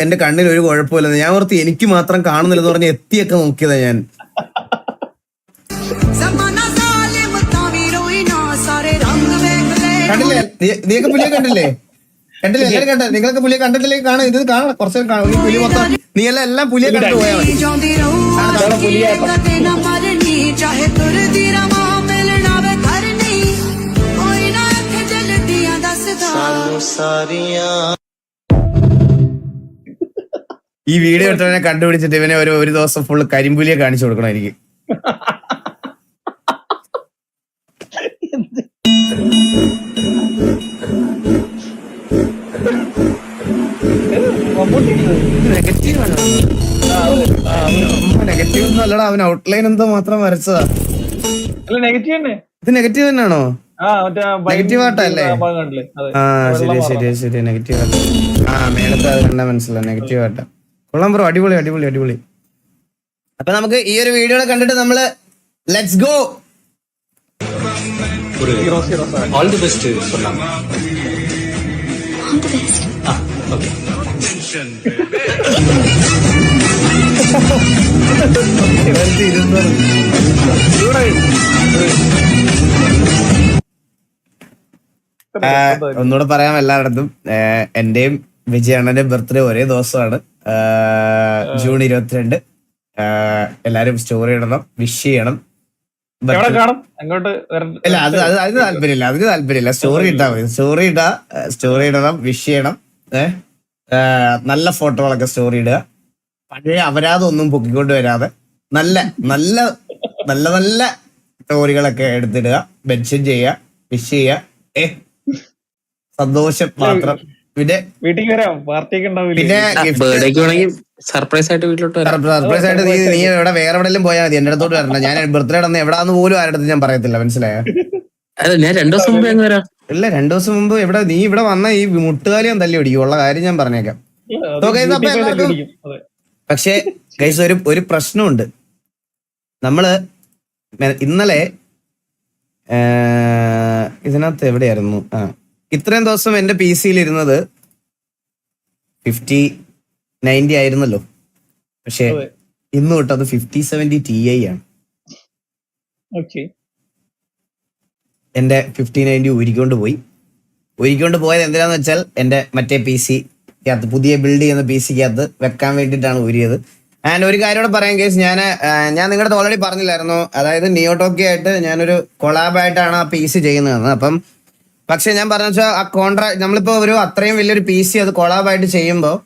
Speaker 1: എന്റെ കണ്ണിൽ ഒരു കുഴപ്പമില്ലെന്ന്. ഞാൻ ഓർത്ത് എനിക്ക് മാത്രം കാണുന്നില്ലെന്ന് പറഞ്ഞ് എത്തിയൊക്കെ നോക്കിയതാ ഞാൻ. കണ്ടില്ലേ? നീയൊക്കെ പുലിയെ കണ്ടില്ലേ? എല്ലാവരും കണ്ട? നിങ്ങളൊക്കെ പുലിയെ കണ്ടിട്ടില്ലേ? കാണാം, ഇത് കാണാം. കുറച്ച് കാണും. ഈ പുലി മൊത്തം നീ എല്ലാം പുലിയെ കണ്ടു പോയാൽ മതി. ഈ വീഡിയോ ഇട്ടവനെ കണ്ടുപിടിച്ചിട്ട് ഇവനെ ഒരു ദിവസം ഫുള്ള് കരിമ്പുലിയെ കാണിച്ചു കൊടുക്കണം എനിക്ക്. നെഗറ്റീവ് ഒന്നും അല്ലടാ, അവൻ ഔട്ട്ലൈൻ എന്തോ മാത്രം വരച്ചതാ.
Speaker 3: ഇത്
Speaker 1: നെഗറ്റീവ് തന്നെയാണോ? നെഗറ്റീവ് ആട്ടല്ലേ? ശരി നെഗറ്റീവ് ആട്ട. മേളത്തെ അത് കണ്ടാ മനസ്സിലായി. നെഗറ്റീവ് ആട്ട കൊള്ളാം ബ്രോ. അടിപൊളി. അപ്പൊ നമുക്ക് ഈ ഒരു വീഡിയോ കണ്ടിട്ട് നമ്മള് let's go.
Speaker 4: All the best സൊല്ലാം. ഓക്കേ.
Speaker 1: ഒന്നുകൂടെ പറയാം എല്ലായിടത്തും. എന്റെയും വിജയണ്ണന്റെ ബർത്ത്ഡേ ഒരേ ദിവസമാണ്, ജൂൺ 22. എല്ലാരും സ്റ്റോറി ഇടണം, വിഷ് ചെയ്യണം.
Speaker 3: എവിടെ കാണും? അങ്ങോട്ട് വരണ്ട.
Speaker 1: ഇല്ല അത് അതിന് താല്പര്യമില്ല. സ്റ്റോറി ഇട്ടാ മതി. സ്റ്റോറി ഇടണം, വിഷ് ചെയ്യണം. നല്ല ഫോട്ടോകളൊക്കെ സ്റ്റോറി ഇടുക. പഴയ അപരാധം ഒന്നും പൊക്കിക്കൊണ്ട് വരാതെ നല്ല നല്ല നല്ല നല്ല സ്റ്റോറികളൊക്കെ എടുത്തിടുക, മെൻഷൻ ചെയ്യുക, വിഷ് ചെയ്യുക. സന്തോഷം മാത്രം. പിന്നെ
Speaker 3: വീട്ടിൽ വരാം, പാർട്ടിയൊക്കെ ഉണ്ടാവില്ല.
Speaker 1: പിന്നെ
Speaker 2: ബർത്ത്ഡേക്ക് വേണമെങ്കിൽ സർപ്രൈസ് ആയിട്ട് വീട്ടിലോട്ട് വരാം.
Speaker 1: സർപ്രൈസ് ആയിട്ട് നീ എവിടെ വേറെ എവിടെയെങ്കിലും പോയാൽ മതി, എന്റെ അടുത്തോട്ട് വരണം. ഞാൻ ബർത്ത്ഡേ ഇടന്ന് എവിടാന്ന് പോലും ആരുടെ അടുത്ത് ഞാൻ പറയത്തില്ല, മനസ്സിലായോ?
Speaker 2: അല്ല, ഞാൻ 2 ദിവസം മുമ്പ് അങ്ങ് വരാം.
Speaker 1: ഇല്ല, 2 ദിവസം മുമ്പ് നീ ഇവിടെ വന്ന ഈ മുട്ടുകാലി ഞാൻ തല്ലി പിടിക്കും, ഉള്ള കാര്യം ഞാൻ പറഞ്ഞേക്കാം. പക്ഷേ ഗൈസ് ഒരു പ്രശ്നമുണ്ട്. നമ്മള് ഇന്നലെ ഇതിനകത്ത് എവിടെയായിരുന്നു, ഇത്രയും ദിവസം എന്റെ PC ഇരുന്നത് 5090 ആയിരുന്നല്ലോ. പക്ഷെ ഇന്ന് തൊട്ട് അത് 5070 Ti ആണ്. എന്റെ 5090 ഊരിക്കൊണ്ട് പോയത് എന്തിനാന്ന് വെച്ചാൽ എന്റെ മറ്റേ PC-ക്കകത്ത്, പുതിയ ബിൽഡ് ചെയ്യുന്ന PC-ക്കകത്ത് വെക്കാൻ വേണ്ടിയിട്ടാണ് ഊരിയത്. ആൻഡ് ഒരു കാര്യം കൂടെ പറയാൻ കേസ്, ഞാൻ നിങ്ങളുടെ ഓൾറെഡി പറഞ്ഞില്ലായിരുന്നു, അതായത് നിയോട്ടോക്കി ആയിട്ട് ഞാനൊരു കൊളാബായിട്ടാണ് ആ PC ചെയ്യുന്നതെന്ന്. അപ്പം പക്ഷെ ഞാൻ പറഞ്ഞ വെച്ചാൽ ആ കോൺട്രാക്ട് നമ്മളിപ്പോ അത്രയും വലിയൊരു PC അത് കൊളാബായിട്ട് ചെയ്യുമ്പോൾ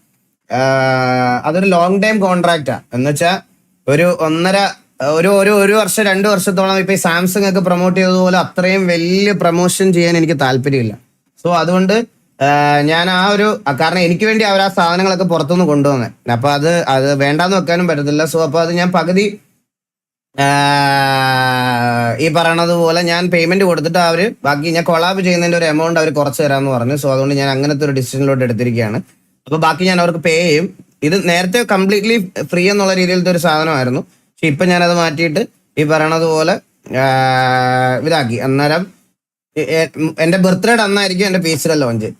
Speaker 1: അതൊരു ലോങ് ടൈം കോൺട്രാക്റ്റാ. എന്ന് വെച്ചാൽ ഒരു വർഷം 2 വർഷത്തോളം ഇപ്പൊ ഈ സാംസങ് ഒക്കെ പ്രൊമോട്ട് ചെയ്തതുപോലെ അത്രയും വലിയ പ്രൊമോഷൻ ചെയ്യാൻ എനിക്ക് താല്പര്യമില്ല. സോ അതുകൊണ്ട് ഞാൻ കാരണം എനിക്ക് വേണ്ടി അവർ ആ സാധനങ്ങളൊക്കെ പുറത്തുനിന്ന് കൊണ്ടുവന്നത്. അപ്പൊ അത് വേണ്ടാന്ന് വെക്കാനും പറ്റത്തില്ല. സോ അപ്പൊ അത് ഞാൻ പകുതി ഈ പറയണത് പോലെ ഞാൻ പേയ്മെന്റ് കൊടുത്തിട്ട് ബാക്കി ഞാൻ കൊളാബ് ചെയ്യുന്നതിന്റെ ഒരു എമൗണ്ട് അവർ കുറച്ച് തരാമെന്ന് പറഞ്ഞു. സോ അതുകൊണ്ട് ഞാൻ അങ്ങനത്തെ ഒരു ഡിസിഷനിലോട്ട് എടുത്തിരിക്കുകയാണ്. അപ്പൊ ബാക്കി ഞാൻ അവർക്ക് പേ ചെയ്യും. ഇത് നേരത്തെ കംപ്ലീറ്റ്ലി ഫ്രീ എന്നുള്ള രീതിയിലത്തെ ഒരു സാധനമായിരുന്നു. പക്ഷെ ഇപ്പൊ ഞാനത് മാറ്റിയിട്ട് ഈ പറയണത് പോലെ ഇതാക്കി. അന്നേരം എന്റെ ബർത്ത്ഡേ അന്നായിരിക്കും എന്റെ PC-യുടെ ലോഞ്ച്.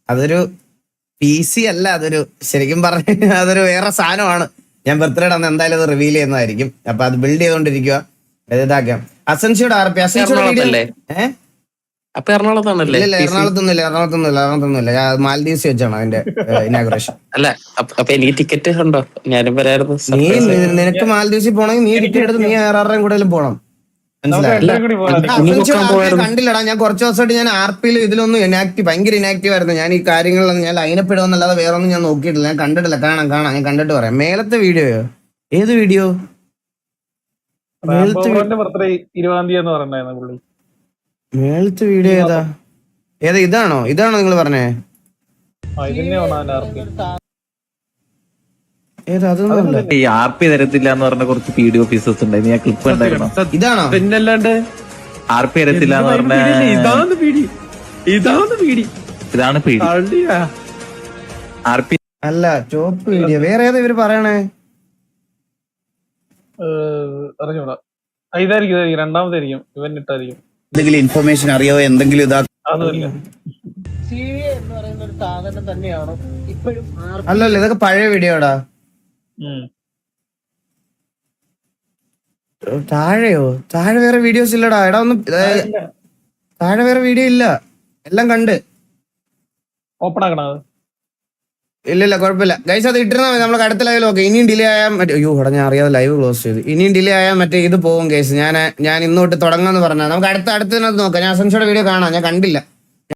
Speaker 1: അതൊരു PC അല്ല, ശരിക്കും പറഞ്ഞ അതൊരു വേറെ സാധനമാണ്. ഞാൻ ബർത്ത്ഡേ അന്ന് എന്തായാലും അത് റിവീൽ ചെയ്യുന്നതായിരിക്കും. അപ്പൊ അത് ബിൽഡ് ചെയ്തോണ്ടിരിക്കുക. ഇതാക്കാം. അസൻസിയുടെ RP
Speaker 2: അപ്പൊ എറണാകുളത്താണല്ലേ?
Speaker 1: ഇല്ല, എറണാകുളത്തൊന്നുമില്ല. മാൽദീവ്സ് വെച്ചാണ് അതിന്റെ ഇനാഗുറേഷൻ.
Speaker 2: അല്ല, അപ്പൊ എനിക്ക് ടിക്കറ്റ് ഉണ്ടോ? ഞാനും വരായിരുന്നു.
Speaker 1: നിനക്ക് മാൽദീവ്സിൽ പോണെങ്കിൽ നീ ടിക്കറ്റ് എടുത്ത് നീ 6 കൂടുതലും പോണം. കണ്ടില്ലടാ, ഞാൻ കുറച്ച് ദിവസമായിട്ട് ഞാൻ RP-യിൽ ഇതിലൊന്നും ഭയങ്കര ഇനാക്റ്റീവ് ആയിരുന്നു. ഞാൻ ഈ കാര്യങ്ങളിലൊന്നും ഞാൻ ലൈനപ്പ് ഇടുമെന്നല്ലാതെ വേറെ ഒന്നും ഞാൻ നോക്കിയിട്ടില്ല. ഞാൻ കണ്ടിട്ടില്ല. കാണാം ഞാൻ കണ്ടിട്ട് പറയാം. മേലത്തെ വീഡിയോയോ? ഏത് വീഡിയോ? മേലത്തെ വീഡിയോ ഏതാ? ഇതാണോ നിങ്ങൾ പറഞ്ഞേ?
Speaker 5: ഈ RP തരത്തില്ല എന്ന് പറഞ്ഞ കുറച്ച് PD ഓഫീസേഴ്സ് ഉണ്ടായിരുന്നു. ഞാൻ ക്ലിപ്പ് ഉണ്ടായിരുന്നു.
Speaker 1: ഇതാണോ?
Speaker 3: പിന്നല്ലാണ്ട്
Speaker 5: RP തരത്തില്ല എന്ന് പറഞ്ഞ
Speaker 3: ഇതാണ് പീടി.
Speaker 5: RP
Speaker 1: അല്ല, ചോപ്പ് വീഡിയോ. വേറെ ഏതാ ഇവര് പറയണേ?
Speaker 3: അറിഞ്ഞൂടാ. ഇതായിരിക്കും, രണ്ടാമതായിരിക്കും. ഇവൻ ഇട്ടായിരിക്കും.
Speaker 1: എന്തെങ്കിലും ഇൻഫർമേഷൻ അറിയോ? എന്തെങ്കിലും അല്ലല്ലോ, ഇതൊക്കെ പഴയ വീഡിയോടാ. താഴെ വേറെ വീഡിയോസ് ഇല്ലടാ. താഴെ വേറെ വീഡിയോ ഇല്ല. എല്ലാം കണ്ട്
Speaker 3: ഓപ്പൺ ആക്കണ.
Speaker 1: ഇല്ല, കുഴപ്പമില്ല ഗൈസ്. അത് ഇട്ടിരുന്നാ മതി. നമുക്ക് അടുത്ത ലൈവ് നോക്കാം. ഇനിയും ഡിലേ ആയാൽ ഞാൻ അറിയാതെ ലൈവ് ക്ലോസ് ചെയ്തു. ഇനിയും ഡിലേ ആയാൽ ഇത് പോകും ഗൈസ്. ഞാൻ ഇന്നോട്ട് തുടങ്ങാന്ന് പറഞ്ഞാൽ നമുക്ക് അടുത്തതിനകത്ത് നോക്കാം. ഞാൻ അസൻസിയുടെ വീഡിയോ കാണാം. ഞാൻ കണ്ടില്ല.